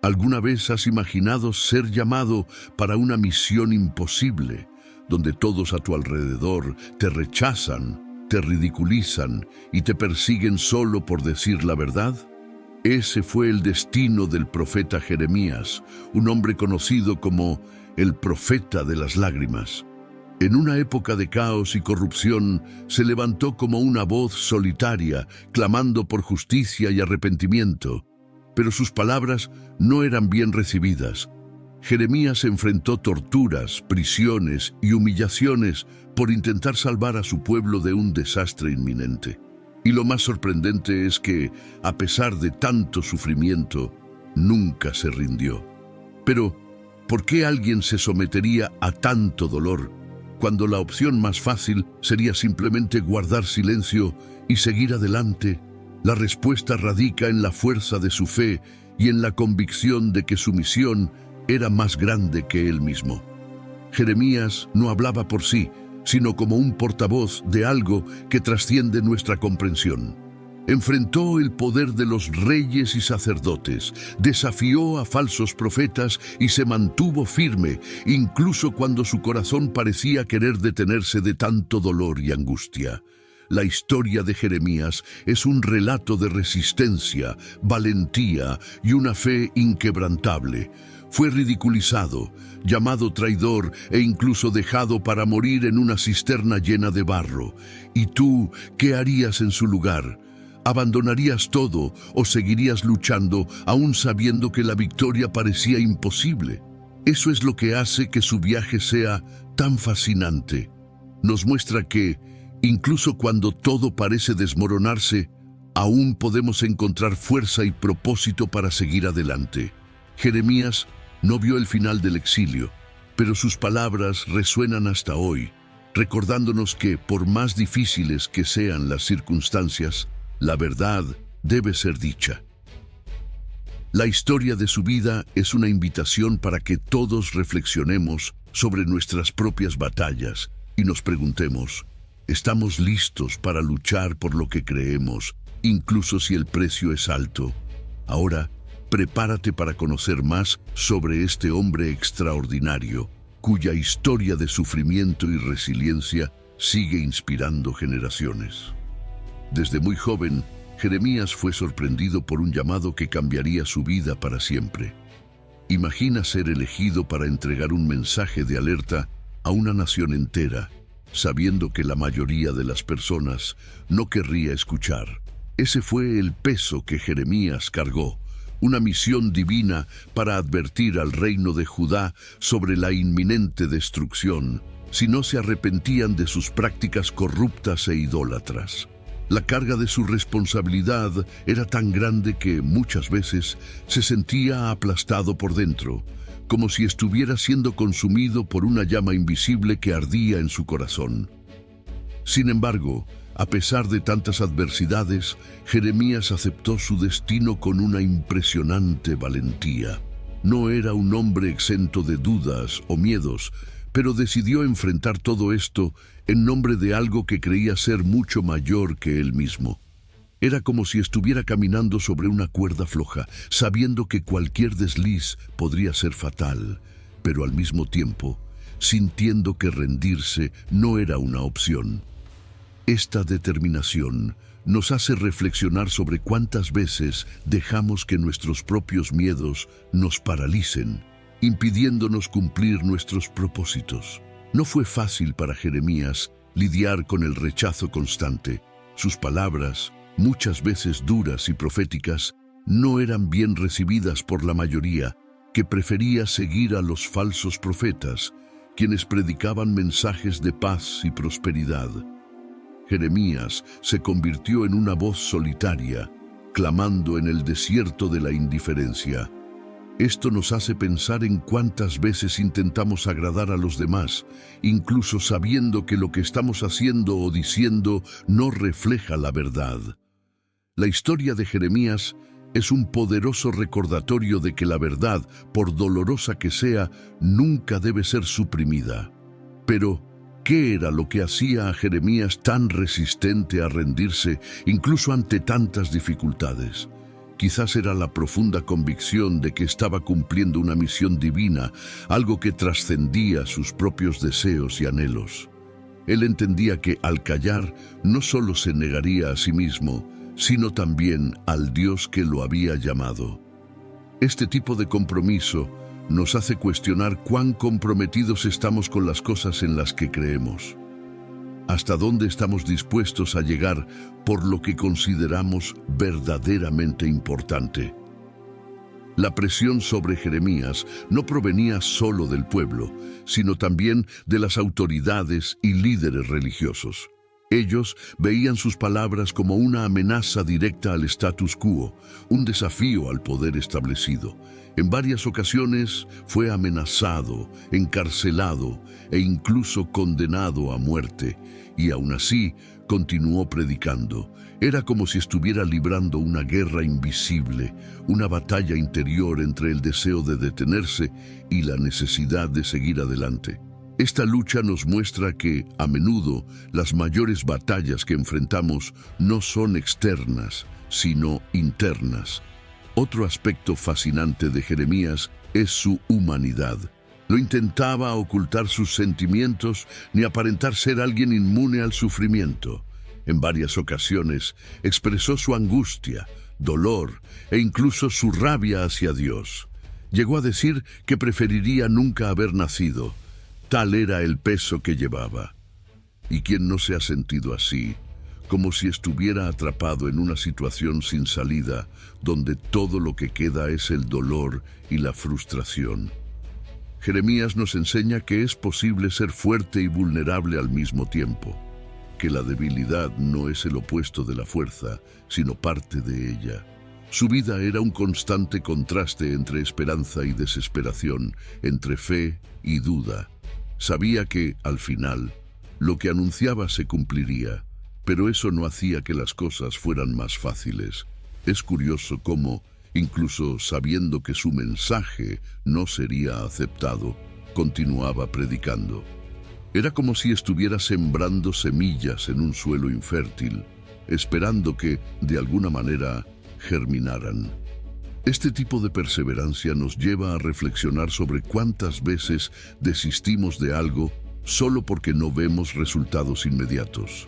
¿Alguna vez has imaginado ser llamado para una misión imposible, donde todos a tu alrededor te rechazan, te ridiculizan y te persiguen solo por decir la verdad? Ese fue el destino del profeta Jeremías, un hombre conocido como el profeta de las lágrimas. En una época de caos y corrupción, se levantó como una voz solitaria, clamando por justicia y arrepentimiento. Pero sus palabras no eran bien recibidas. Jeremías enfrentó torturas, prisiones y humillaciones por intentar salvar a su pueblo de un desastre inminente. Y lo más sorprendente es que, a pesar de tanto sufrimiento, nunca se rindió. Pero, ¿por qué alguien se sometería a tanto dolor cuando la opción más fácil sería simplemente guardar silencio y seguir adelante? La respuesta radica en la fuerza de su fe y en la convicción de que su misión era más grande que él mismo. Jeremías no hablaba por sí, sino como un portavoz de algo que trasciende nuestra comprensión. Enfrentó el poder de los reyes y sacerdotes, desafió a falsos profetas y se mantuvo firme, incluso cuando su corazón parecía querer detenerse de tanto dolor y angustia. La historia de Jeremías es un relato de resistencia, valentía y una fe inquebrantable. Fue ridiculizado, llamado traidor e incluso dejado para morir en una cisterna llena de barro. ¿Y tú qué harías en su lugar? ¿Abandonarías todo o seguirías luchando aún sabiendo que la victoria parecía imposible? Eso es lo que hace que su viaje sea tan fascinante. Nos muestra que, incluso cuando todo parece desmoronarse, aún podemos encontrar fuerza y propósito para seguir adelante. Jeremías no vio el final del exilio, pero sus palabras resuenan hasta hoy, recordándonos que, por más difíciles que sean las circunstancias, la verdad debe ser dicha. La historia de su vida es una invitación para que todos reflexionemos sobre nuestras propias batallas y nos preguntemos, ¿estamos listos para luchar por lo que creemos, incluso si el precio es alto? Ahora, prepárate para conocer más sobre este hombre extraordinario, cuya historia de sufrimiento y resiliencia sigue inspirando generaciones. Desde muy joven, Jeremías fue sorprendido por un llamado que cambiaría su vida para siempre. Imagina ser elegido para entregar un mensaje de alerta a una nación entera, sabiendo que la mayoría de las personas no querría escuchar. Ese fue el peso que Jeremías cargó, una misión divina para advertir al reino de Judá sobre la inminente destrucción, si no se arrepentían de sus prácticas corruptas e idólatras. La carga de su responsabilidad era tan grande que muchas veces se sentía aplastado por dentro, como si estuviera siendo consumido por una llama invisible que ardía en su corazón. Sin embargo, a pesar de tantas adversidades, Jeremías aceptó su destino con una impresionante valentía. No era un hombre exento de dudas o miedos, pero decidió enfrentar todo esto en nombre de algo que creía ser mucho mayor que él mismo. Era como si estuviera caminando sobre una cuerda floja, sabiendo que cualquier desliz podría ser fatal, pero al mismo tiempo, sintiendo que rendirse no era una opción. Esta determinación nos hace reflexionar sobre cuántas veces dejamos que nuestros propios miedos nos paralicen, impidiéndonos cumplir nuestros propósitos. No fue fácil para Jeremías lidiar con el rechazo constante. Sus palabras, muchas veces duras y proféticas, no eran bien recibidas por la mayoría, que prefería seguir a los falsos profetas, quienes predicaban mensajes de paz y prosperidad. Jeremías se convirtió en una voz solitaria, clamando en el desierto de la indiferencia. Esto nos hace pensar en cuántas veces intentamos agradar a los demás, incluso sabiendo que lo que estamos haciendo o diciendo no refleja la verdad. La historia de Jeremías es un poderoso recordatorio de que la verdad, por dolorosa que sea, nunca debe ser suprimida. Pero, ¿qué era lo que hacía a Jeremías tan resistente a rendirse, incluso ante tantas dificultades? Quizás era la profunda convicción de que estaba cumpliendo una misión divina, algo que trascendía sus propios deseos y anhelos. Él entendía que al callar no solo se negaría a sí mismo, sino también al Dios que lo había llamado. Este tipo de compromiso nos hace cuestionar cuán comprometidos estamos con las cosas en las que creemos. ¿Hasta dónde estamos dispuestos a llegar por lo que consideramos verdaderamente importante? La presión sobre Jeremías no provenía solo del pueblo, sino también de las autoridades y líderes religiosos. Ellos veían sus palabras como una amenaza directa al status quo, un desafío al poder establecido. En varias ocasiones fue amenazado, encarcelado e incluso condenado a muerte, y aún así continuó predicando. Era como si estuviera librando una guerra invisible, una batalla interior entre el deseo de detenerse y la necesidad de seguir adelante. Esta lucha nos muestra que, a menudo, las mayores batallas que enfrentamos no son externas, sino internas. Otro aspecto fascinante de Jeremías es su humanidad. No intentaba ocultar sus sentimientos ni aparentar ser alguien inmune al sufrimiento. En varias ocasiones expresó su angustia, dolor e incluso su rabia hacia Dios. Llegó a decir que preferiría nunca haber nacido. Tal era el peso que llevaba. ¿Y quién no se ha sentido así, como si estuviera atrapado en una situación sin salida, donde todo lo que queda es el dolor y la frustración? Jeremías nos enseña que es posible ser fuerte y vulnerable al mismo tiempo, que la debilidad no es el opuesto de la fuerza, sino parte de ella. Su vida era un constante contraste entre esperanza y desesperación, entre fe y duda. Sabía que, al final, lo que anunciaba se cumpliría, pero eso no hacía que las cosas fueran más fáciles. Es curioso cómo, incluso sabiendo que su mensaje no sería aceptado, continuaba predicando. Era como si estuviera sembrando semillas en un suelo infértil, esperando que, de alguna manera, germinaran. Este tipo de perseverancia nos lleva a reflexionar sobre cuántas veces desistimos de algo solo porque no vemos resultados inmediatos.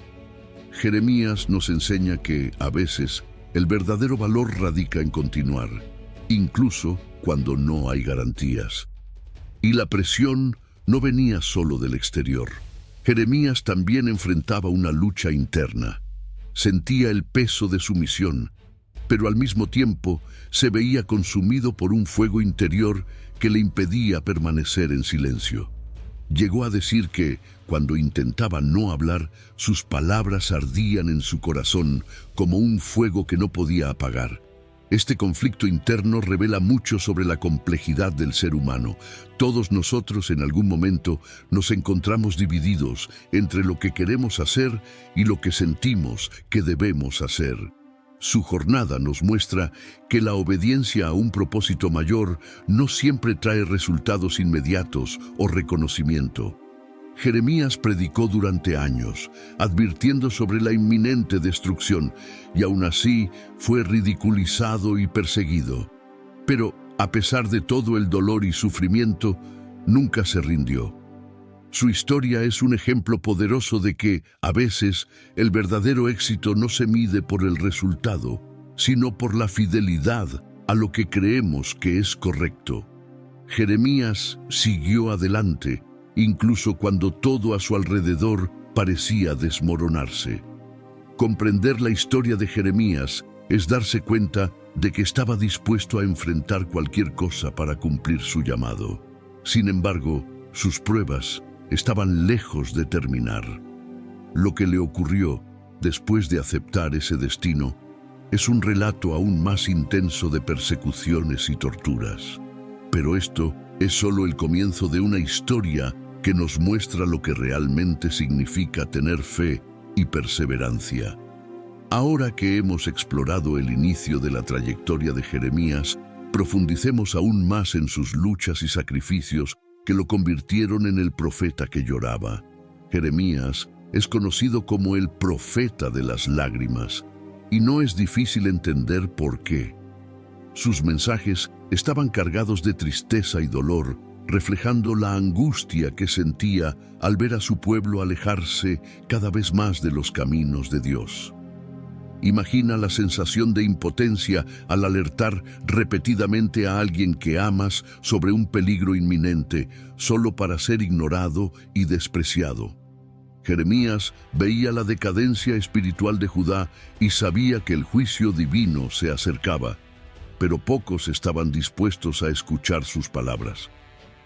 Jeremías nos enseña que, a veces, el verdadero valor radica en continuar, incluso cuando no hay garantías. Y la presión no venía solo del exterior. Jeremías también enfrentaba una lucha interna. Sentía el peso de su misión, pero al mismo tiempo se veía consumido por un fuego interior que le impedía permanecer en silencio. Llegó a decir que, cuando intentaba no hablar, sus palabras ardían en su corazón como un fuego que no podía apagar. Este conflicto interno revela mucho sobre la complejidad del ser humano. Todos nosotros en algún momento nos encontramos divididos entre lo que queremos hacer y lo que sentimos que debemos hacer. Su jornada nos muestra que la obediencia a un propósito mayor no siempre trae resultados inmediatos o reconocimiento. Jeremías predicó durante años, advirtiendo sobre la inminente destrucción, y aún así fue ridiculizado y perseguido. Pero, a pesar de todo el dolor y sufrimiento, nunca se rindió. Su historia es un ejemplo poderoso de que, a veces, el verdadero éxito no se mide por el resultado, sino por la fidelidad a lo que creemos que es correcto. Jeremías siguió adelante, incluso cuando todo a su alrededor parecía desmoronarse. Comprender la historia de Jeremías es darse cuenta de que estaba dispuesto a enfrentar cualquier cosa para cumplir su llamado. Sin embargo, sus pruebas estaban lejos de terminar. Lo que le ocurrió después de aceptar ese destino es un relato aún más intenso de persecuciones y torturas. Pero esto es solo el comienzo de una historia que nos muestra lo que realmente significa tener fe y perseverancia. Ahora que hemos explorado el inicio de la trayectoria de Jeremías, profundicemos aún más en sus luchas y sacrificios que lo convirtieron en el profeta que lloraba. Jeremías es conocido como el profeta de las lágrimas, y no es difícil entender por qué. Sus mensajes estaban cargados de tristeza y dolor, reflejando la angustia que sentía al ver a su pueblo alejarse cada vez más de los caminos de Dios. Imagina la sensación de impotencia al alertar repetidamente a alguien que amas sobre un peligro inminente, solo para ser ignorado y despreciado. Jeremías veía la decadencia espiritual de Judá y sabía que el juicio divino se acercaba, pero pocos estaban dispuestos a escuchar sus palabras.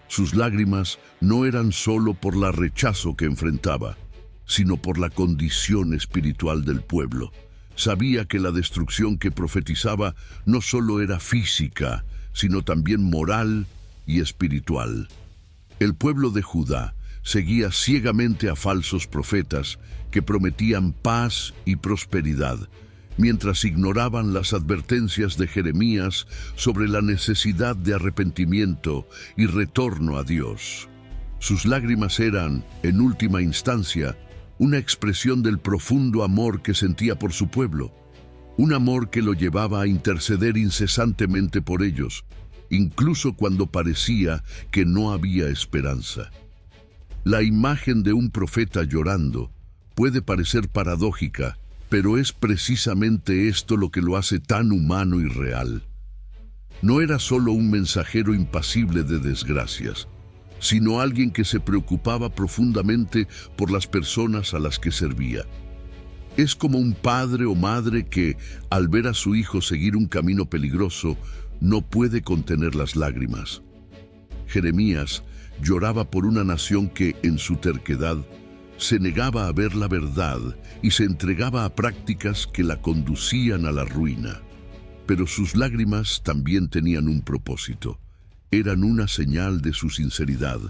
Sus lágrimas no eran solo por el rechazo que enfrentaba, sino por la condición espiritual del pueblo. Sabía que la destrucción que profetizaba no solo era física, sino también moral y espiritual. El pueblo de Judá seguía ciegamente a falsos profetas que prometían paz y prosperidad, mientras ignoraban las advertencias de Jeremías sobre la necesidad de arrepentimiento y retorno a Dios. Sus lágrimas eran, en última instancia, una expresión del profundo amor que sentía por su pueblo, un amor que lo llevaba a interceder incesantemente por ellos, incluso cuando parecía que no había esperanza. La imagen de un profeta llorando puede parecer paradójica, pero es precisamente esto lo que lo hace tan humano y real. No era solo un mensajero impasible de desgracias, sino alguien que se preocupaba profundamente por las personas a las que servía. Es como un padre o madre que, al ver a su hijo seguir un camino peligroso, no puede contener las lágrimas. Jeremías lloraba por una nación que, en su terquedad, se negaba a ver la verdad y se entregaba a prácticas que la conducían a la ruina. Pero sus lágrimas también tenían un propósito. Eran una señal de su sinceridad,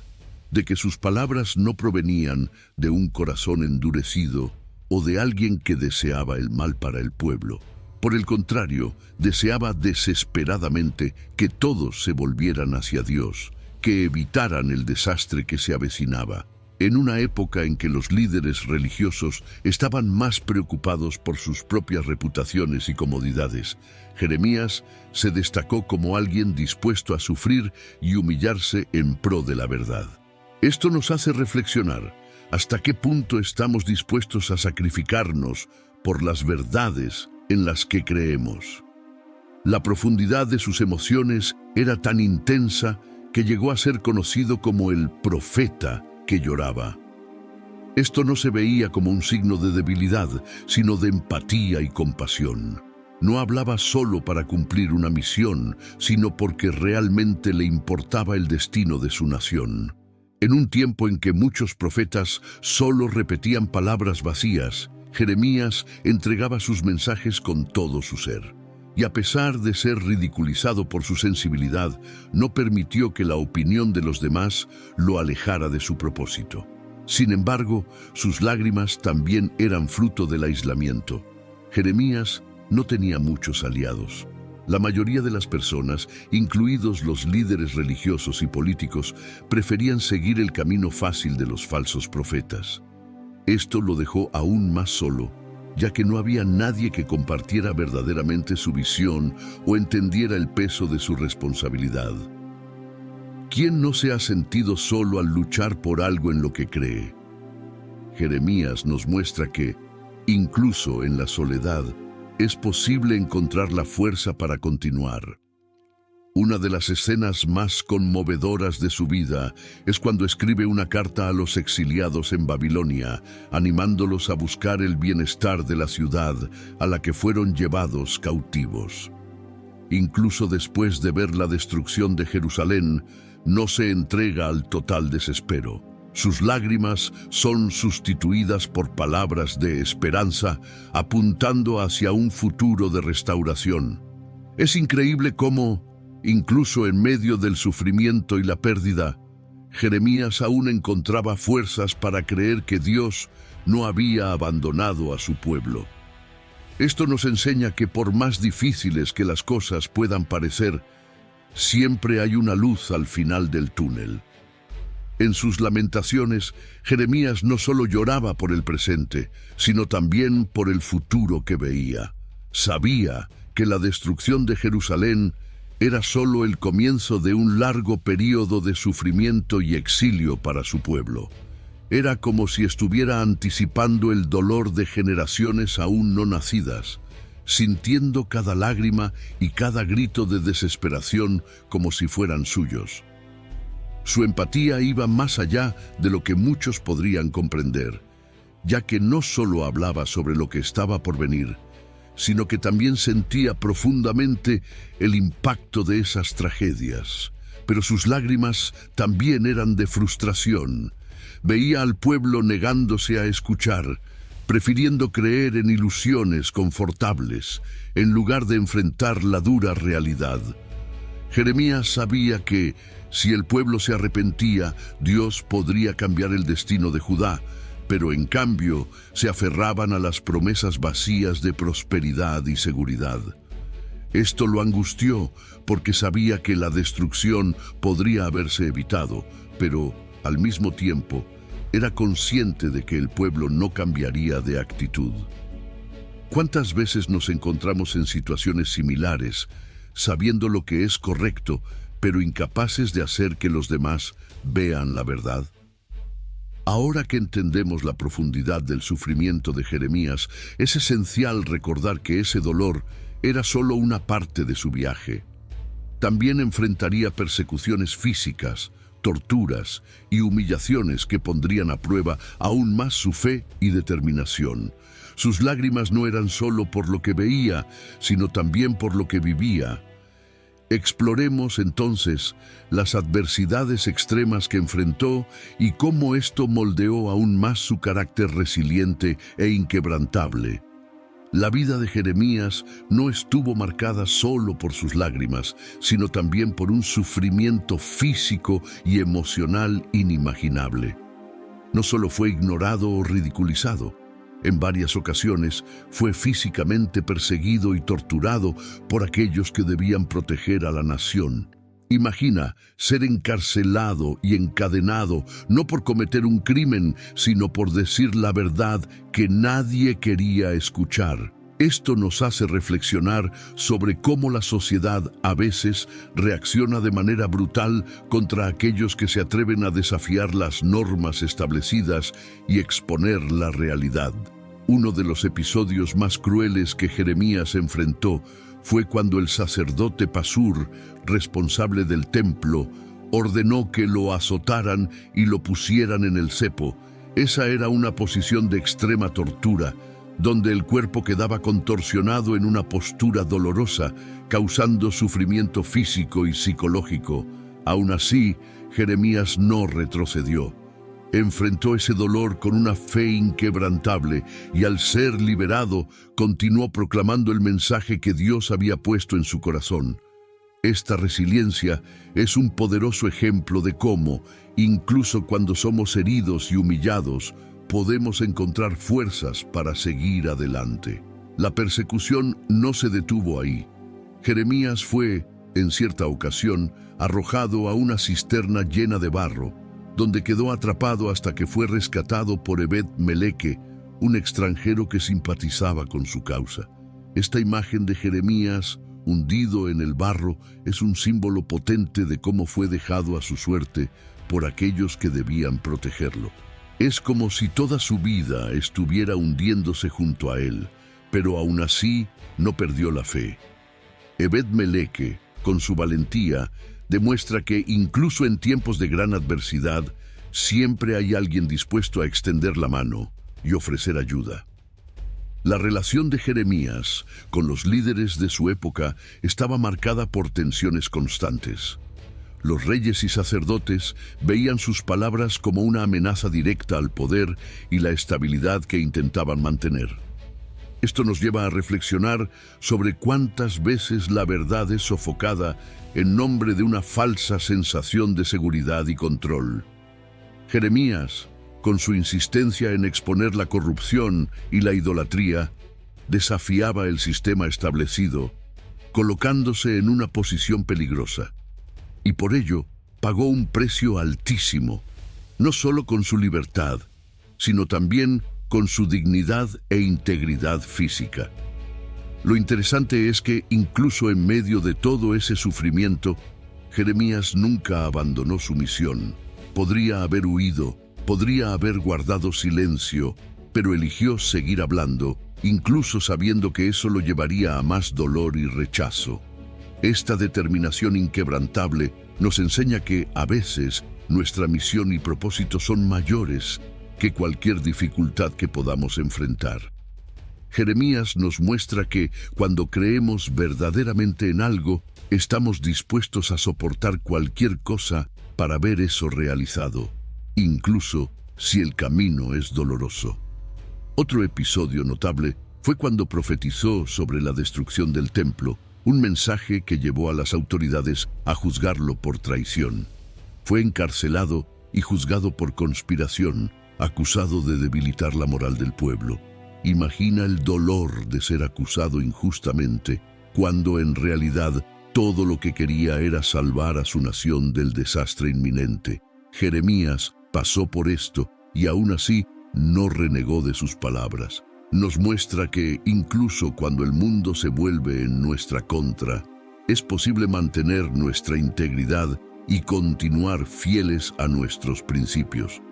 de que sus palabras no provenían de un corazón endurecido o de alguien que deseaba el mal para el pueblo. Por el contrario, deseaba desesperadamente que todos se volvieran hacia Dios, que evitaran el desastre que se avecinaba. En una época en que los líderes religiosos estaban más preocupados por sus propias reputaciones y comodidades, Jeremías se destacó como alguien dispuesto a sufrir y humillarse en pro de la verdad. Esto nos hace reflexionar hasta qué punto estamos dispuestos a sacrificarnos por las verdades en las que creemos. La profundidad de sus emociones era tan intensa que llegó a ser conocido como el profeta que lloraba. Esto no se veía como un signo de debilidad, sino de empatía y compasión. No hablaba solo para cumplir una misión, sino porque realmente le importaba el destino de su nación. En un tiempo en que muchos profetas solo repetían palabras vacías, Jeremías entregaba sus mensajes con todo su ser. Y a pesar de ser ridiculizado por su sensibilidad, no permitió que la opinión de los demás lo alejara de su propósito. Sin embargo, sus lágrimas también eran fruto del aislamiento. Jeremías no tenía muchos aliados. La mayoría de las personas, incluidos los líderes religiosos y políticos, preferían seguir el camino fácil de los falsos profetas. Esto lo dejó aún más solo, ya que no había nadie que compartiera verdaderamente su visión o entendiera el peso de su responsabilidad. ¿Quién no se ha sentido solo al luchar por algo en lo que cree? Jeremías nos muestra que, incluso en la soledad, es posible encontrar la fuerza para continuar. Una de las escenas más conmovedoras de su vida es cuando escribe una carta a los exiliados en Babilonia, animándolos a buscar el bienestar de la ciudad a la que fueron llevados cautivos. Incluso después de ver la destrucción de Jerusalén, no se entrega al total desespero. Sus lágrimas son sustituidas por palabras de esperanza, apuntando hacia un futuro de restauración. Es increíble cómo, incluso en medio del sufrimiento y la pérdida, Jeremías aún encontraba fuerzas para creer que Dios no había abandonado a su pueblo. Esto nos enseña que por más difíciles que las cosas puedan parecer, siempre hay una luz al final del túnel. En sus lamentaciones, Jeremías no solo lloraba por el presente, sino también por el futuro que veía. Sabía que la destrucción de Jerusalén era solo el comienzo de un largo período de sufrimiento y exilio para su pueblo. Era como si estuviera anticipando el dolor de generaciones aún no nacidas, sintiendo cada lágrima y cada grito de desesperación como si fueran suyos. Su empatía iba más allá de lo que muchos podrían comprender, ya que no solo hablaba sobre lo que estaba por venir, sino que también sentía profundamente el impacto de esas tragedias. Pero sus lágrimas también eran de frustración. Veía al pueblo negándose a escuchar, prefiriendo creer en ilusiones confortables, en lugar de enfrentar la dura realidad. Jeremías sabía que, si el pueblo se arrepentía, Dios podría cambiar el destino de Judá, pero en cambio se aferraban a las promesas vacías de prosperidad y seguridad. Esto lo angustió porque sabía que la destrucción podría haberse evitado, pero, al mismo tiempo, era consciente de que el pueblo no cambiaría de actitud. ¿Cuántas veces nos encontramos en situaciones similares, sabiendo lo que es correcto, pero incapaces de hacer que los demás vean la verdad? Ahora que entendemos la profundidad del sufrimiento de Jeremías, es esencial recordar que ese dolor era solo una parte de su viaje. También enfrentaría persecuciones físicas, torturas y humillaciones que pondrían a prueba aún más su fe y determinación. Sus lágrimas no eran solo por lo que veía, sino también por lo que vivía. Exploremos entonces las adversidades extremas que enfrentó y cómo esto moldeó aún más su carácter resiliente e inquebrantable. La vida de Jeremías no estuvo marcada solo por sus lágrimas, sino también por un sufrimiento físico y emocional inimaginable. No solo fue ignorado o ridiculizado, en varias ocasiones fue físicamente perseguido y torturado por aquellos que debían proteger a la nación. Imagina ser encarcelado y encadenado no por cometer un crimen, sino por decir la verdad que nadie quería escuchar. Esto nos hace reflexionar sobre cómo la sociedad a veces reacciona de manera brutal contra aquellos que se atreven a desafiar las normas establecidas y exponer la realidad. Uno de los episodios más crueles que Jeremías enfrentó fue cuando el sacerdote Pasur, responsable del templo, ordenó que lo azotaran y lo pusieran en el cepo. Esa era una posición de extrema tortura, donde el cuerpo quedaba contorsionado en una postura dolorosa, causando sufrimiento físico y psicológico. Aún así, Jeremías no retrocedió. Enfrentó ese dolor con una fe inquebrantable y al ser liberado, continuó proclamando el mensaje que Dios había puesto en su corazón. Esta resiliencia es un poderoso ejemplo de cómo, incluso cuando somos heridos y humillados, podemos encontrar fuerzas para seguir adelante. La persecución no se detuvo ahí. Jeremías fue, en cierta ocasión, arrojado a una cisterna llena de barro, donde quedó atrapado hasta que fue rescatado por Ebed-Meleque, un extranjero que simpatizaba con su causa. Esta imagen de Jeremías, hundido en el barro, es un símbolo potente de cómo fue dejado a su suerte por aquellos que debían protegerlo. Es como si toda su vida estuviera hundiéndose junto a él, pero aún así no perdió la fe. Ebed-Meleque, con su valentía, demuestra que incluso en tiempos de gran adversidad, siempre hay alguien dispuesto a extender la mano y ofrecer ayuda. La relación de Jeremías con los líderes de su época estaba marcada por tensiones constantes. Los reyes y sacerdotes veían sus palabras como una amenaza directa al poder y la estabilidad que intentaban mantener. Esto nos lleva a reflexionar sobre cuántas veces la verdad es sofocada en nombre de una falsa sensación de seguridad y control. Jeremías, con su insistencia en exponer la corrupción y la idolatría, desafiaba el sistema establecido, colocándose en una posición peligrosa. Y por ello pagó un precio altísimo, no solo con su libertad, sino también con su dignidad e integridad física. Lo interesante es que, incluso en medio de todo ese sufrimiento, Jeremías nunca abandonó su misión. Podría haber huido, podría haber guardado silencio, pero eligió seguir hablando, incluso sabiendo que eso lo llevaría a más dolor y rechazo. Esta determinación inquebrantable nos enseña que, a veces, nuestra misión y propósito son mayores que cualquier dificultad que podamos enfrentar. Jeremías nos muestra que, cuando creemos verdaderamente en algo, estamos dispuestos a soportar cualquier cosa para ver eso realizado, incluso si el camino es doloroso. Otro episodio notable fue cuando profetizó sobre la destrucción del templo, un mensaje que llevó a las autoridades a juzgarlo por traición. Fue encarcelado y juzgado por conspiración, acusado de debilitar la moral del pueblo. Imagina el dolor de ser acusado injustamente, cuando en realidad todo lo que quería era salvar a su nación del desastre inminente. Jeremías pasó por esto y aún así no renegó de sus palabras. Nos muestra que incluso cuando el mundo se vuelve en nuestra contra, es posible mantener nuestra integridad y continuar fieles a nuestros principios.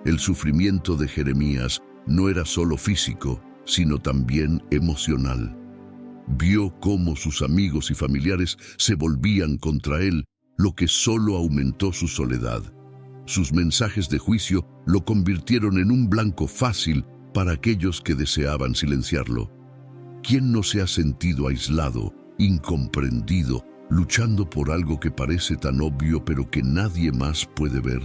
El sufrimiento de Jeremías no era solo físico, sino también emocional. Vio cómo sus amigos y familiares se volvían contra él, lo que solo aumentó su soledad. Sus mensajes de juicio lo convirtieron en un blanco fácil para aquellos que deseaban silenciarlo. ¿Quién no se ha sentido aislado, incomprendido, luchando por algo que parece tan obvio pero que nadie más puede ver?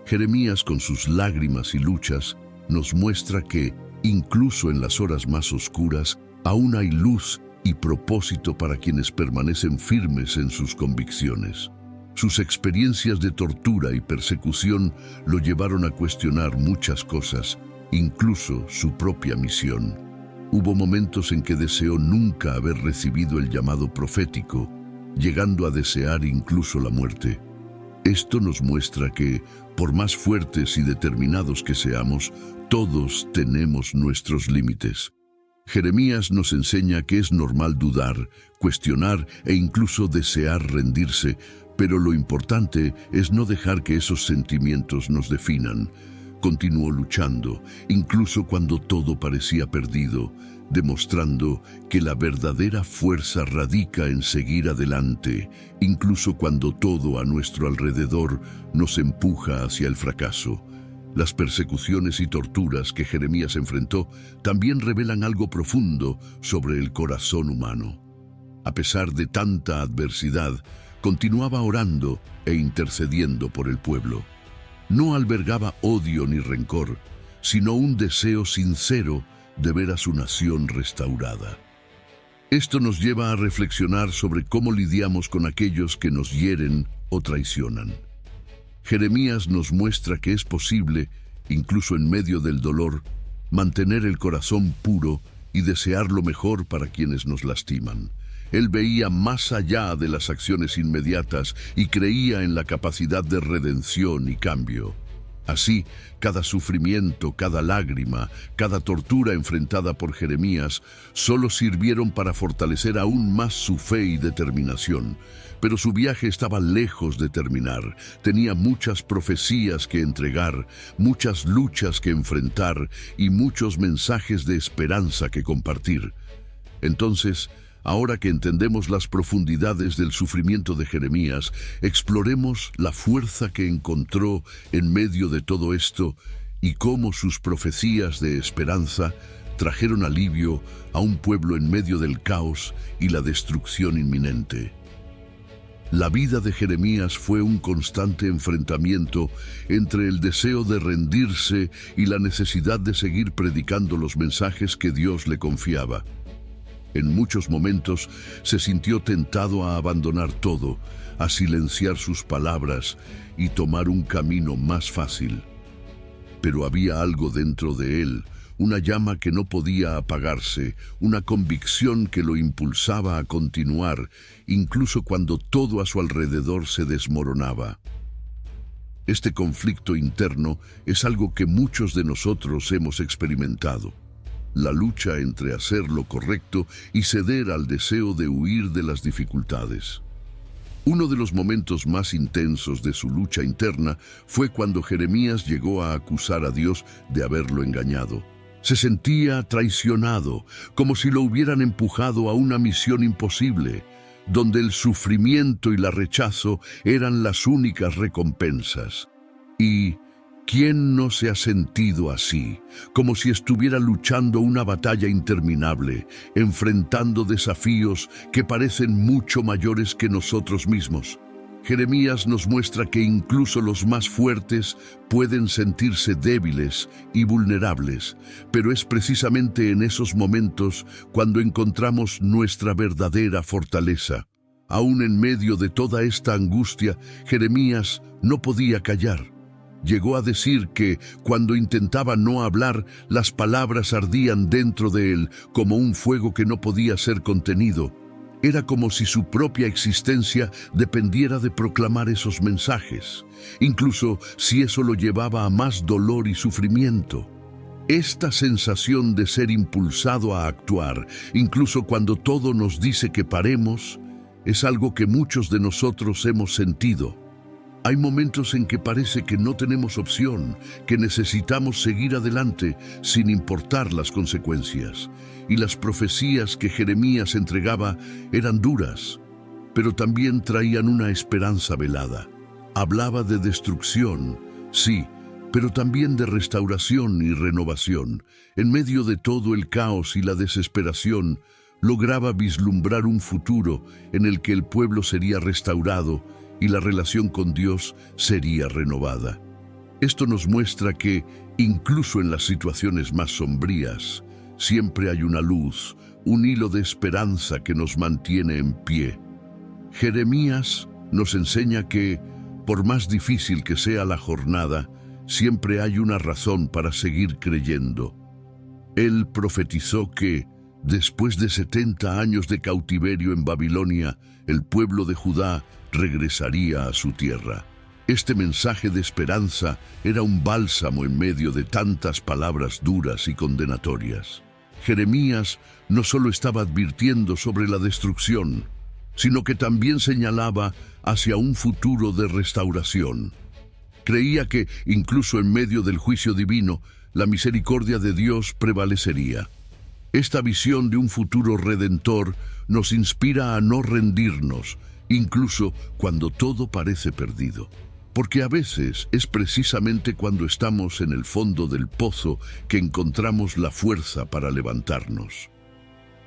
Jeremías, con sus lágrimas y luchas, nos muestra que, incluso en las horas más oscuras, aún hay luz y propósito para quienes permanecen firmes en sus convicciones. Sus experiencias de tortura y persecución lo llevaron a cuestionar muchas cosas, incluso su propia misión. Hubo momentos en que deseó nunca haber recibido el llamado profético, llegando a desear incluso la muerte. Esto nos muestra que, por más fuertes y determinados que seamos, todos tenemos nuestros límites. Jeremías nos enseña que es normal dudar, cuestionar e incluso desear rendirse, pero lo importante es no dejar que esos sentimientos nos definan. Continuó luchando, incluso cuando todo parecía perdido, demostrando que la verdadera fuerza radica en seguir adelante, incluso cuando todo a nuestro alrededor nos empuja hacia el fracaso. Las persecuciones y torturas que Jeremías enfrentó también revelan algo profundo sobre el corazón humano. A pesar de tanta adversidad, continuaba orando e intercediendo por el pueblo. No albergaba odio ni rencor, sino un deseo sincero de ver a su nación restaurada. Esto nos lleva a reflexionar sobre cómo lidiamos con aquellos que nos hieren o traicionan. Jeremías nos muestra que es posible, incluso en medio del dolor, mantener el corazón puro y desear lo mejor para quienes nos lastiman. Él veía más allá de las acciones inmediatas y creía en la capacidad de redención y cambio. Así, cada sufrimiento, cada lágrima, cada tortura enfrentada por Jeremías solo sirvieron para fortalecer aún más su fe y determinación. Pero su viaje estaba lejos de terminar. Tenía muchas profecías que entregar, muchas luchas que enfrentar y muchos mensajes de esperanza que compartir. Entonces, ahora que entendemos las profundidades del sufrimiento de Jeremías, exploremos la fuerza que encontró en medio de todo esto y cómo sus profecías de esperanza trajeron alivio a un pueblo en medio del caos y la destrucción inminente. La vida de Jeremías fue un constante enfrentamiento entre el deseo de rendirse y la necesidad de seguir predicando los mensajes que Dios le confiaba. En muchos momentos se sintió tentado a abandonar todo, a silenciar sus palabras y tomar un camino más fácil. Pero había algo dentro de él, una llama que no podía apagarse, una convicción que lo impulsaba a continuar, incluso cuando todo a su alrededor se desmoronaba. Este conflicto interno es algo que muchos de nosotros hemos experimentado. la lucha entre hacer lo correcto y ceder al deseo de huir de las dificultades. Uno de los momentos más intensos de su lucha interna fue cuando Jeremías llegó a acusar a Dios de haberlo engañado. Se sentía traicionado, como si lo hubieran empujado a una misión imposible, donde el sufrimiento y la rechazo eran las únicas recompensas. Y ¿quién no se ha sentido así, como si estuviera luchando una batalla interminable, enfrentando desafíos que parecen mucho mayores que nosotros mismos? Jeremías nos muestra que incluso los más fuertes pueden sentirse débiles y vulnerables, pero es precisamente en esos momentos cuando encontramos nuestra verdadera fortaleza. Aún en medio de toda esta angustia, Jeremías no podía callar. Llegó a decir que, cuando intentaba no hablar, las palabras ardían dentro de él como un fuego que no podía ser contenido. Era como si su propia existencia dependiera de proclamar esos mensajes, incluso si eso lo llevaba a más dolor y sufrimiento. Esta sensación de ser impulsado a actuar, incluso cuando todo nos dice que paremos, es algo que muchos de nosotros hemos sentido. Hay momentos en que parece que no tenemos opción, que necesitamos seguir adelante sin importar las consecuencias. Y las profecías que Jeremías entregaba eran duras, pero también traían una esperanza velada. Hablaba de destrucción, sí, pero también de restauración y renovación. En medio de todo el caos y la desesperación, lograba vislumbrar un futuro en el que el pueblo sería restaurado y la relación con Dios sería renovada. Esto nos muestra que, incluso en las situaciones más sombrías, siempre hay una luz, un hilo de esperanza que nos mantiene en pie. Jeremías nos enseña que, por más difícil que sea la jornada, siempre hay una razón para seguir creyendo. Él profetizó que, después de 70 años de cautiverio en Babilonia, el pueblo de Judá regresaría a su tierra. Este mensaje de esperanza era un bálsamo en medio de tantas palabras duras y condenatorias. Jeremías no solo estaba advirtiendo sobre la destrucción, sino que también señalaba hacia un futuro de restauración. Creía que, incluso en medio del juicio divino, la misericordia de Dios prevalecería. Esta visión de un futuro redentor nos inspira a no rendirnos, incluso cuando todo parece perdido. Porque a veces es precisamente cuando estamos en el fondo del pozo que encontramos la fuerza para levantarnos.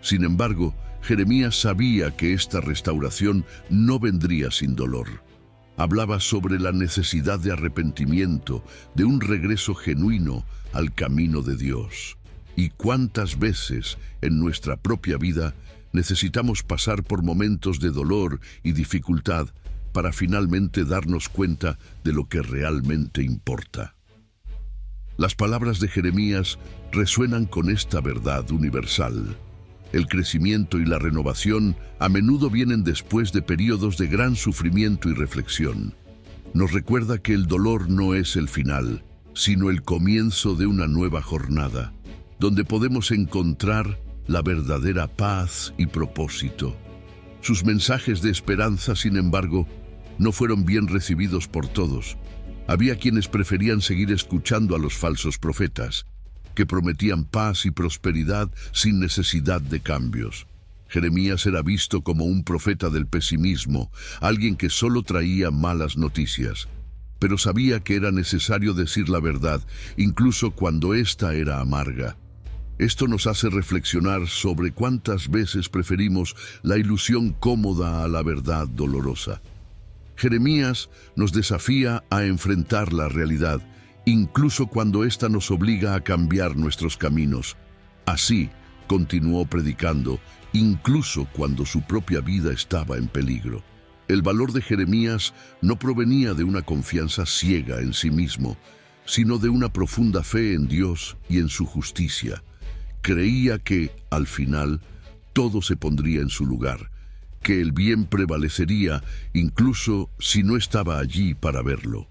Sin embargo, Jeremías sabía que esta restauración no vendría sin dolor. Hablaba sobre la necesidad de arrepentimiento, de un regreso genuino al camino de Dios. Y cuántas veces en nuestra propia vida necesitamos pasar por momentos de dolor y dificultad para finalmente darnos cuenta de lo que realmente importa. Las palabras de Jeremías resuenan con esta verdad universal. El crecimiento y la renovación a menudo vienen después de periodos de gran sufrimiento y reflexión. Nos recuerda que el dolor no es el final, sino el comienzo de una nueva jornada, donde podemos encontrar la verdadera paz y propósito. Sus mensajes de esperanza, sin embargo, no fueron bien recibidos por todos. Había quienes preferían seguir escuchando a los falsos profetas, que prometían paz y prosperidad sin necesidad de cambios. Jeremías era visto como un profeta del pesimismo, alguien que solo traía malas noticias. Pero sabía que era necesario decir la verdad, incluso cuando ésta era amarga. Esto nos hace reflexionar sobre cuántas veces preferimos la ilusión cómoda a la verdad dolorosa. Jeremías nos desafía a enfrentar la realidad, incluso cuando ésta nos obliga a cambiar nuestros caminos. Así, continuó predicando, incluso cuando su propia vida estaba en peligro. El valor de Jeremías no provenía de una confianza ciega en sí mismo, sino de una profunda fe en Dios y en su justicia. Creía que, al final, todo se pondría en su lugar, que el bien prevalecería incluso si no estaba allí para verlo.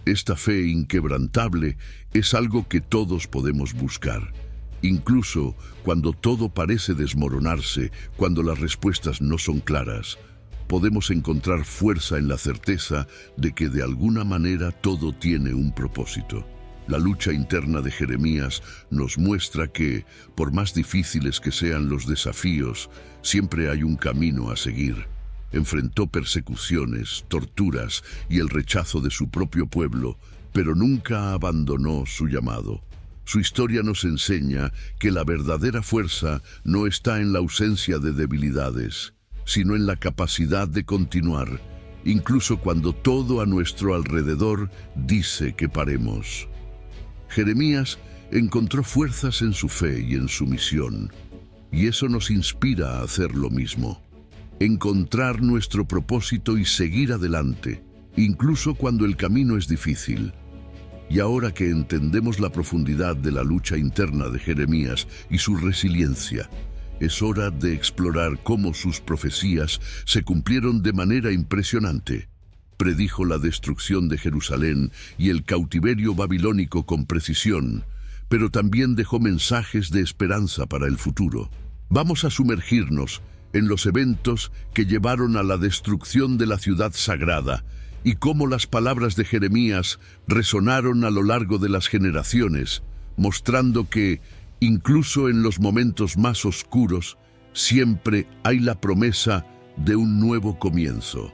Esta fe inquebrantable es algo que todos podemos buscar. Incluso cuando todo parece desmoronarse, cuando las respuestas no son claras, podemos encontrar fuerza en la certeza de que de alguna manera todo tiene un propósito. La lucha interna de Jeremías nos muestra que, por más difíciles que sean los desafíos, siempre hay un camino a seguir. Enfrentó persecuciones, torturas y el rechazo de su propio pueblo, pero nunca abandonó su llamado. Su historia nos enseña que la verdadera fuerza no está en la ausencia de debilidades, sino en la capacidad de continuar, incluso cuando todo a nuestro alrededor dice que paremos. Jeremías encontró fuerzas en su fe y en su misión, y eso nos inspira a hacer lo mismo. Encontrar nuestro propósito y seguir adelante, incluso cuando el camino es difícil. Y ahora que entendemos la profundidad de la lucha interna de Jeremías y su resiliencia, es hora de explorar cómo sus profecías se cumplieron de manera impresionante. Predijo la destrucción de Jerusalén y el cautiverio babilónico con precisión, pero también dejó mensajes de esperanza para el futuro. Vamos a sumergirnos en los eventos que llevaron a la destrucción de la ciudad sagrada y cómo las palabras de Jeremías resonaron a lo largo de las generaciones, mostrando que, incluso en los momentos más oscuros, siempre hay la promesa de un nuevo comienzo.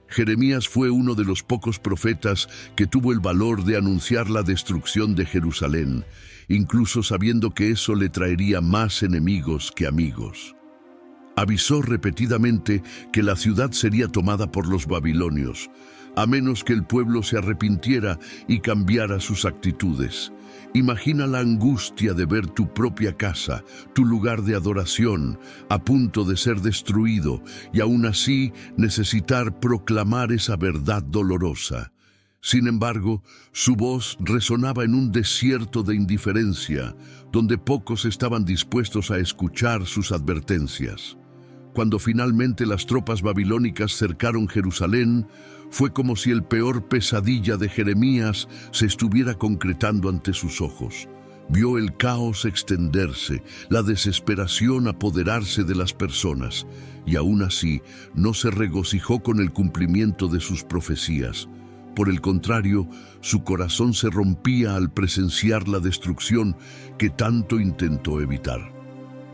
Jeremías fue uno de los pocos profetas que tuvo el valor de anunciar la destrucción de Jerusalén, incluso sabiendo que eso le traería más enemigos que amigos. Avisó repetidamente que la ciudad sería tomada por los babilonios, a menos que el pueblo se arrepintiera y cambiara sus actitudes. Imagina la angustia de ver tu propia casa, tu lugar de adoración, a punto de ser destruido y aún así necesitar proclamar esa verdad dolorosa. Sin embargo, su voz resonaba en un desierto de indiferencia, donde pocos estaban dispuestos a escuchar sus advertencias. Cuando finalmente las tropas babilónicas cercaron Jerusalén, fue como si el peor pesadilla de Jeremías se estuviera concretando ante sus ojos. Vio el caos extenderse, la desesperación apoderarse de las personas, y aún así no se regocijó con el cumplimiento de sus profecías. Por el contrario, su corazón se rompía al presenciar la destrucción que tanto intentó evitar.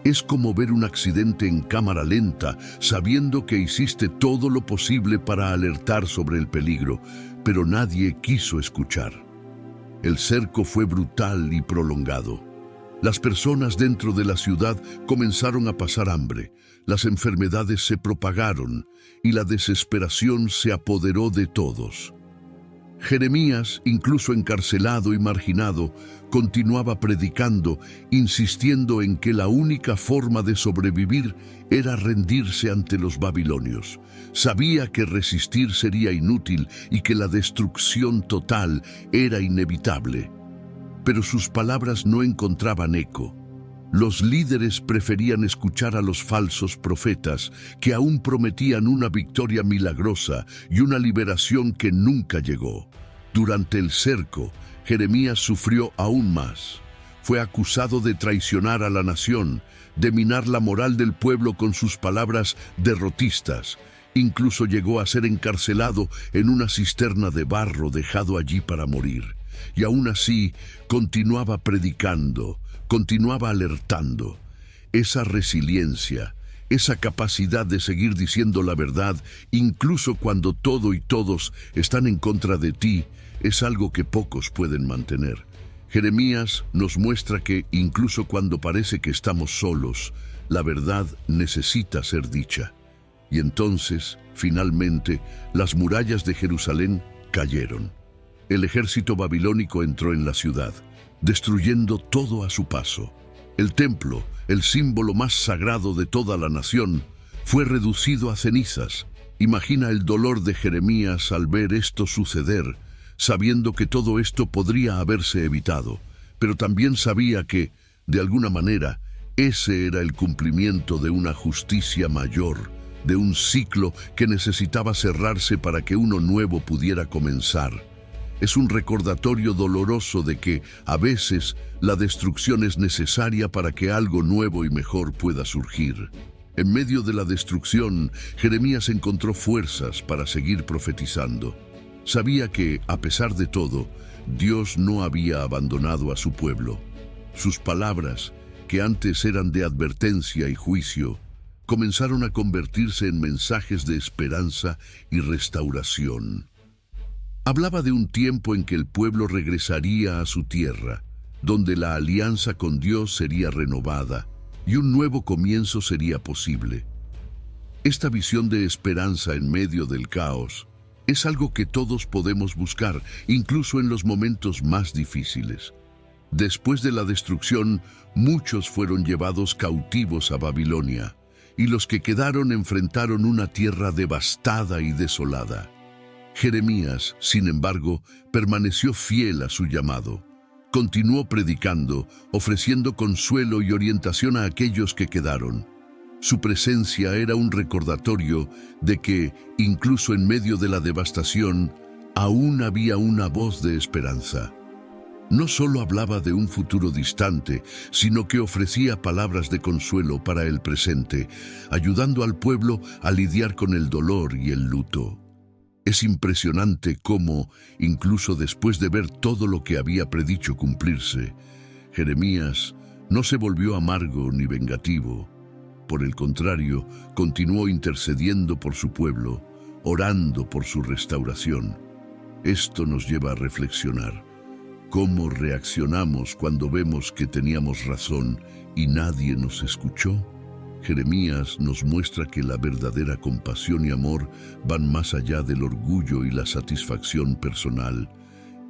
Es como ver un accidente en cámara lenta, sabiendo que hiciste todo lo posible para alertar sobre el peligro, pero nadie quiso escuchar. El cerco fue brutal y prolongado. Las personas dentro de la ciudad comenzaron a pasar hambre, las enfermedades se propagaron y la desesperación se apoderó de todos. Jeremías, incluso encarcelado y marginado, continuaba predicando, insistiendo en que la única forma de sobrevivir era rendirse ante los babilonios. Sabía que resistir sería inútil y que la destrucción total era inevitable. Pero sus palabras no encontraban eco. Los líderes preferían escuchar a los falsos profetas, que aún prometían una victoria milagrosa y una liberación que nunca llegó. Durante el cerco, Jeremías sufrió aún más. Fue acusado de traicionar a la nación, de minar la moral del pueblo con sus palabras derrotistas. Incluso llegó a ser encarcelado en una cisterna de barro dejado allí para morir. Y aún así, continuaba predicando, continuaba alertando. Esa resiliencia, esa capacidad de seguir diciendo la verdad, incluso cuando todo y todos están en contra de ti, es algo que pocos pueden mantener. Jeremías nos muestra que, incluso cuando parece que estamos solos, la verdad necesita ser dicha. Y entonces, finalmente, las murallas de Jerusalén cayeron. El ejército babilónico entró en la ciudad, destruyendo todo a su paso. El templo, el símbolo más sagrado de toda la nación, fue reducido a cenizas. Imagina el dolor de Jeremías al ver esto suceder, sabiendo que todo esto podría haberse evitado, pero también sabía que, de alguna manera, ese era el cumplimiento de una justicia mayor, de un ciclo que necesitaba cerrarse para que uno nuevo pudiera comenzar. Es un recordatorio doloroso de que, a veces, la destrucción es necesaria para que algo nuevo y mejor pueda surgir. En medio de la destrucción, Jeremías encontró fuerzas para seguir profetizando. Sabía que, a pesar de todo, Dios no había abandonado a su pueblo. Sus palabras, que antes eran de advertencia y juicio, comenzaron a convertirse en mensajes de esperanza y restauración. Hablaba de un tiempo en que el pueblo regresaría a su tierra, donde la alianza con Dios sería renovada y un nuevo comienzo sería posible. Esta visión de esperanza en medio del caos es algo que todos podemos buscar, incluso en los momentos más difíciles. Después de la destrucción, muchos fueron llevados cautivos a Babilonia, y los que quedaron enfrentaron una tierra devastada y desolada. Jeremías, sin embargo, permaneció fiel a su llamado. Continuó predicando, ofreciendo consuelo y orientación a aquellos que quedaron. Su presencia era un recordatorio de que, incluso en medio de la devastación, aún había una voz de esperanza. No solo hablaba de un futuro distante, sino que ofrecía palabras de consuelo para el presente, ayudando al pueblo a lidiar con el dolor y el luto. Es impresionante cómo, incluso después de ver todo lo que había predicho cumplirse, Jeremías no se volvió amargo ni vengativo. Por el contrario, continuó intercediendo por su pueblo, orando por su restauración. Esto nos lleva a reflexionar. ¿Cómo reaccionamos cuando vemos que teníamos razón y nadie nos escuchó? Jeremías nos muestra que la verdadera compasión y amor van más allá del orgullo y la satisfacción personal.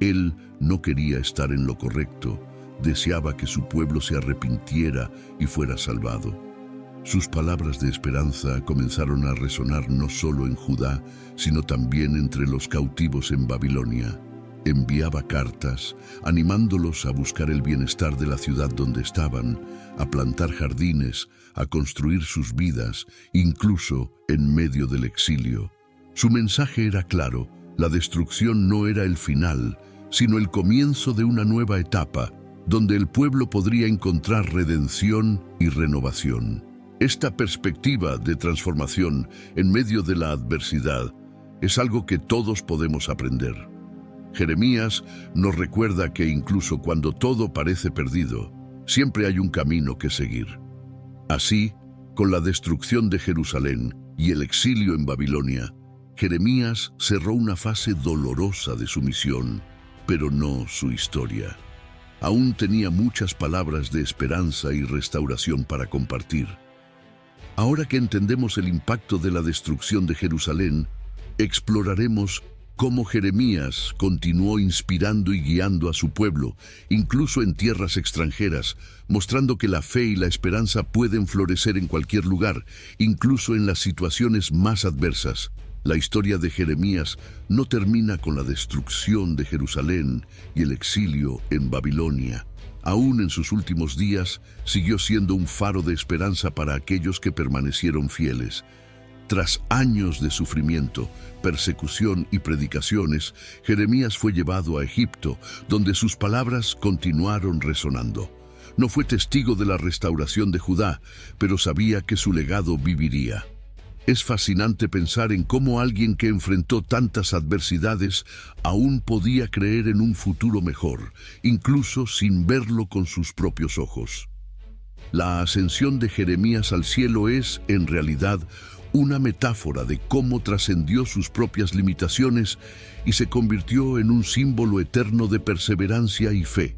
Él no quería estar en lo correcto, deseaba que su pueblo se arrepintiera y fuera salvado. Sus palabras de esperanza comenzaron a resonar no solo en Judá, sino también entre los cautivos en Babilonia. Enviaba cartas, animándolos a buscar el bienestar de la ciudad donde estaban, a plantar jardines, a construir sus vidas, incluso en medio del exilio. Su mensaje era claro: la destrucción no era el final, sino el comienzo de una nueva etapa, donde el pueblo podría encontrar redención y renovación. Esta perspectiva de transformación en medio de la adversidad es algo que todos podemos aprender. Jeremías nos recuerda que incluso cuando todo parece perdido, siempre hay un camino que seguir. Así, con la destrucción de Jerusalén y el exilio en Babilonia, Jeremías cerró una fase dolorosa de su misión, pero no su historia. Aún tenía muchas palabras de esperanza y restauración para compartir. Ahora que entendemos el impacto de la destrucción de Jerusalén, exploraremos cómo Jeremías continuó inspirando y guiando a su pueblo, incluso en tierras extranjeras, mostrando que la fe y la esperanza pueden florecer en cualquier lugar, incluso en las situaciones más adversas. La historia de Jeremías no termina con la destrucción de Jerusalén y el exilio en Babilonia. Aún en sus últimos días, siguió siendo un faro de esperanza para aquellos que permanecieron fieles. Tras años de sufrimiento, persecución y predicaciones, Jeremías fue llevado a Egipto, donde sus palabras continuaron resonando. No fue testigo de la restauración de Judá, pero sabía que su legado viviría. Es fascinante pensar en cómo alguien que enfrentó tantas adversidades aún podía creer en un futuro mejor, incluso sin verlo con sus propios ojos. La ascensión de Jeremías al cielo es, en realidad, una metáfora de cómo trascendió sus propias limitaciones y se convirtió en un símbolo eterno de perseverancia y fe.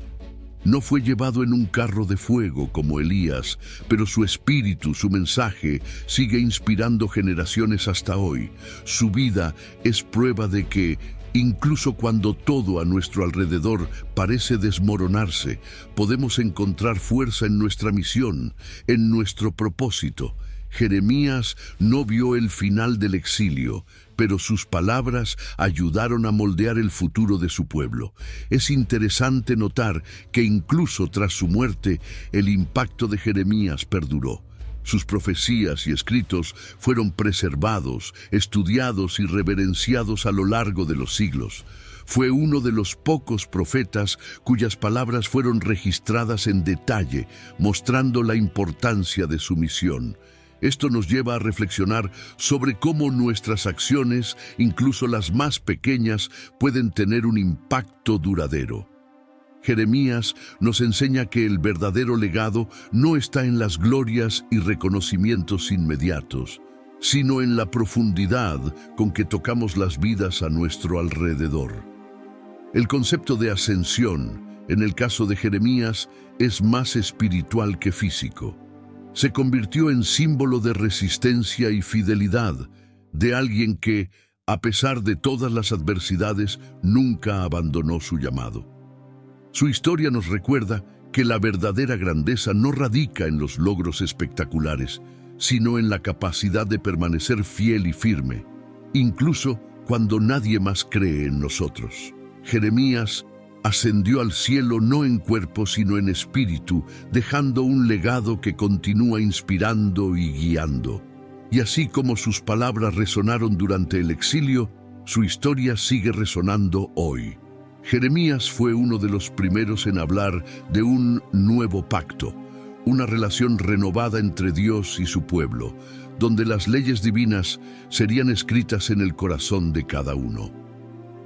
No fue llevado en un carro de fuego como Elías, pero su espíritu, su mensaje, sigue inspirando generaciones hasta hoy. Su vida es prueba de que, incluso cuando todo a nuestro alrededor parece desmoronarse, podemos encontrar fuerza en nuestra misión, en nuestro propósito. Jeremías no vio el final del exilio, pero sus palabras ayudaron a moldear el futuro de su pueblo. Es interesante notar que incluso tras su muerte, el impacto de Jeremías perduró. Sus profecías y escritos fueron preservados, estudiados y reverenciados a lo largo de los siglos. Fue uno de los pocos profetas cuyas palabras fueron registradas en detalle, mostrando la importancia de su misión. Esto nos lleva a reflexionar sobre cómo nuestras acciones, incluso las más pequeñas, pueden tener un impacto duradero. Jeremías nos enseña que el verdadero legado no está en las glorias y reconocimientos inmediatos, sino en la profundidad con que tocamos las vidas a nuestro alrededor. El concepto de ascensión, en el caso de Jeremías, es más espiritual que físico. Se convirtió en símbolo de resistencia y fidelidad, de alguien que, a pesar de todas las adversidades, nunca abandonó su llamado. Su historia nos recuerda que la verdadera grandeza no radica en los logros espectaculares, sino en la capacidad de permanecer fiel y firme, incluso cuando nadie más cree en nosotros. Jeremías ascendió al cielo no en cuerpo sino en espíritu, dejando un legado que continúa inspirando y guiando. Y así como sus palabras resonaron durante el exilio, su historia sigue resonando hoy. Jeremías fue uno de los primeros en hablar de un nuevo pacto, una relación renovada entre Dios y su pueblo, donde las leyes divinas serían escritas en el corazón de cada uno.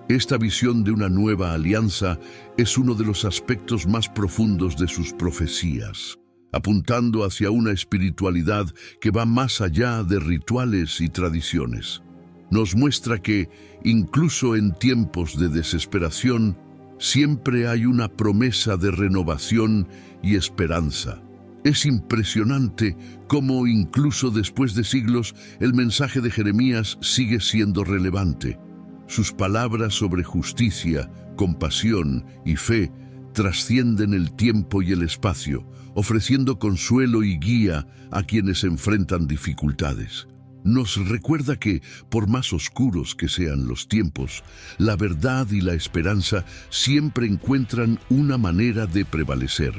Esta visión de una nueva alianza es uno de los aspectos más profundos de sus profecías, apuntando hacia una espiritualidad que va más allá de rituales y tradiciones. Nos muestra que, incluso en tiempos de desesperación, siempre hay una promesa de renovación y esperanza. Es impresionante cómo, incluso después de siglos, el mensaje de Jeremías sigue siendo relevante. Sus palabras sobre justicia, compasión y fe trascienden el tiempo y el espacio, ofreciendo consuelo y guía a quienes enfrentan dificultades. Nos recuerda que, por más oscuros que sean los tiempos, la verdad y la esperanza siempre encuentran una manera de prevalecer.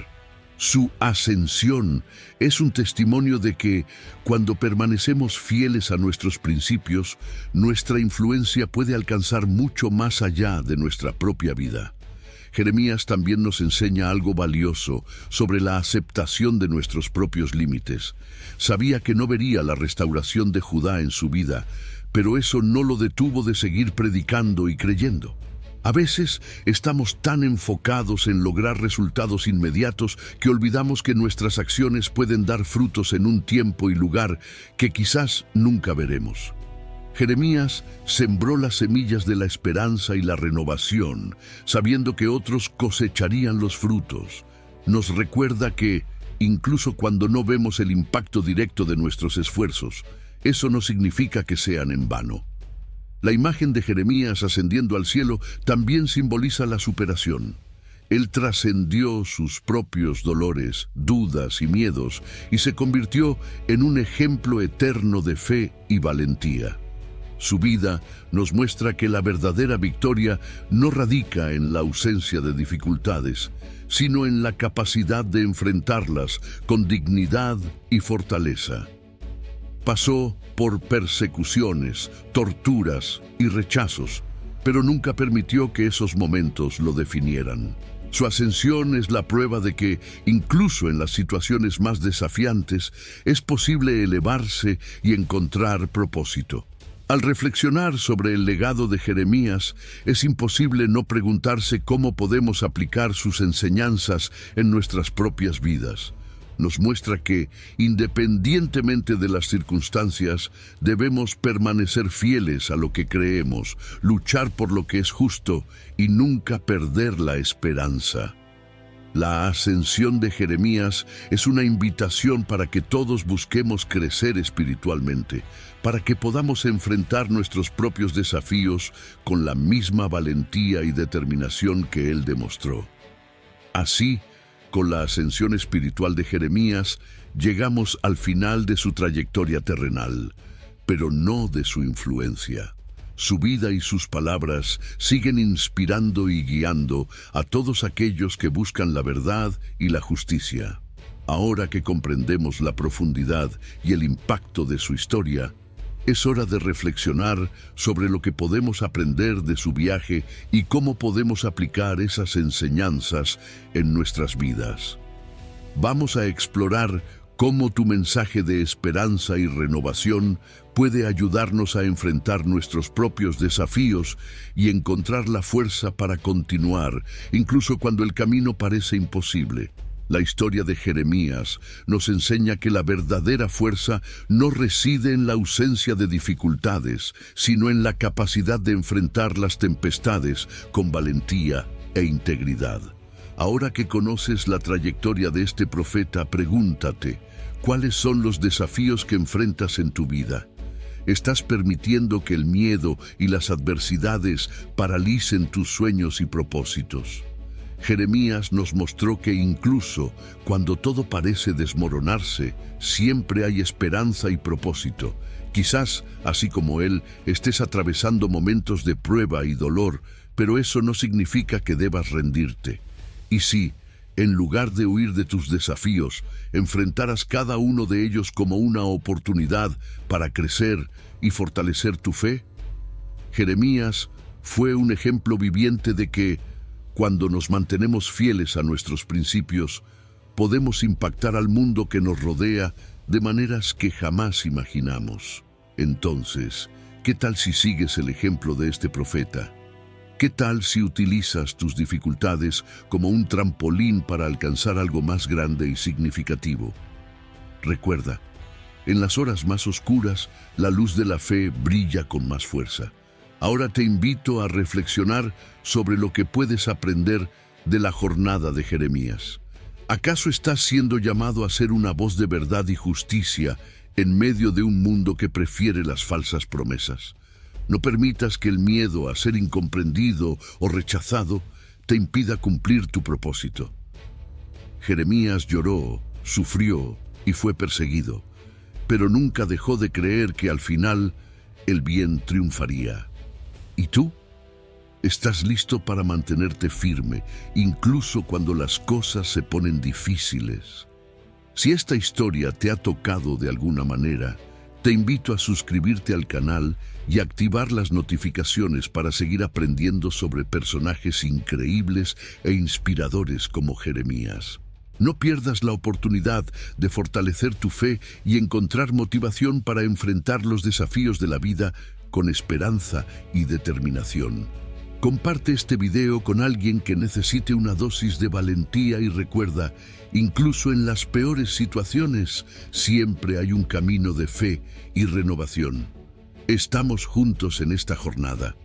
Su ascensión es un testimonio de que, cuando permanecemos fieles a nuestros principios, nuestra influencia puede alcanzar mucho más allá de nuestra propia vida. Jeremías también nos enseña algo valioso sobre la aceptación de nuestros propios límites. Sabía que no vería la restauración de Judá en su vida, pero eso no lo detuvo de seguir predicando y creyendo. A veces estamos tan enfocados en lograr resultados inmediatos que olvidamos que nuestras acciones pueden dar frutos en un tiempo y lugar que quizás nunca veremos. Jeremías sembró las semillas de la esperanza y la renovación, sabiendo que otros cosecharían los frutos. Nos recuerda que, incluso cuando no vemos el impacto directo de nuestros esfuerzos, eso no significa que sean en vano. La imagen de Jeremías ascendiendo al cielo también simboliza la superación. Él trascendió sus propios dolores, dudas y miedos y se convirtió en un ejemplo eterno de fe y valentía. Su vida nos muestra que la verdadera victoria no radica en la ausencia de dificultades, sino en la capacidad de enfrentarlas con dignidad y fortaleza. Pasó por persecuciones, torturas y rechazos, pero nunca permitió que esos momentos lo definieran. Su ascensión es la prueba de que, incluso en las situaciones más desafiantes, es posible elevarse y encontrar propósito. Al reflexionar sobre el legado de Jeremías, es imposible no preguntarse cómo podemos aplicar sus enseñanzas en nuestras propias vidas. Nos muestra que, independientemente de las circunstancias, debemos permanecer fieles a lo que creemos, luchar por lo que es justo y nunca perder la esperanza. La ascensión de Jeremías es una invitación para que todos busquemos crecer espiritualmente, para que podamos enfrentar nuestros propios desafíos con la misma valentía y determinación que él demostró. Así, con la ascensión espiritual de Jeremías, llegamos al final de su trayectoria terrenal, pero no de su influencia. Su vida y sus palabras siguen inspirando y guiando a todos aquellos que buscan la verdad y la justicia. Ahora que comprendemos la profundidad y el impacto de su historia, es hora de reflexionar sobre lo que podemos aprender de su viaje y cómo podemos aplicar esas enseñanzas en nuestras vidas. Vamos a explorar cómo tu mensaje de esperanza y renovación puede ayudarnos a enfrentar nuestros propios desafíos y encontrar la fuerza para continuar, incluso cuando el camino parece imposible. La historia de Jeremías nos enseña que la verdadera fuerza no reside en la ausencia de dificultades, sino en la capacidad de enfrentar las tempestades con valentía e integridad. Ahora que conoces la trayectoria de este profeta, pregúntate, ¿cuáles son los desafíos que enfrentas en tu vida? ¿Estás permitiendo que el miedo y las adversidades paralicen tus sueños y propósitos? Jeremías nos mostró que incluso cuando todo parece desmoronarse, siempre hay esperanza y propósito. Quizás, así como él, estés atravesando momentos de prueba y dolor, pero eso no significa que debas rendirte. Y si, en lugar de huir de tus desafíos, enfrentaras cada uno de ellos como una oportunidad para crecer y fortalecer tu fe. Jeremías fue un ejemplo viviente de que, cuando nos mantenemos fieles a nuestros principios, podemos impactar al mundo que nos rodea de maneras que jamás imaginamos. Entonces, ¿qué tal si sigues el ejemplo de este profeta? ¿Qué tal si utilizas tus dificultades como un trampolín para alcanzar algo más grande y significativo? Recuerda, en las horas más oscuras, la luz de la fe brilla con más fuerza. Ahora te invito a reflexionar sobre lo que puedes aprender de la jornada de Jeremías. ¿Acaso estás siendo llamado a ser una voz de verdad y justicia en medio de un mundo que prefiere las falsas promesas? No permitas que el miedo a ser incomprendido o rechazado te impida cumplir tu propósito. Jeremías lloró, sufrió y fue perseguido, pero nunca dejó de creer que al final el bien triunfaría. ¿Y tú? ¿Estás listo para mantenerte firme, incluso cuando las cosas se ponen difíciles? Si esta historia te ha tocado de alguna manera, te invito a suscribirte al canal y activar las notificaciones para seguir aprendiendo sobre personajes increíbles e inspiradores como Jeremías. No pierdas la oportunidad de fortalecer tu fe y encontrar motivación para enfrentar los desafíos de la vida con esperanza y determinación. Comparte este video con alguien que necesite una dosis de valentía y recuerda, incluso en las peores situaciones, siempre hay un camino de fe y renovación. Estamos juntos en esta jornada.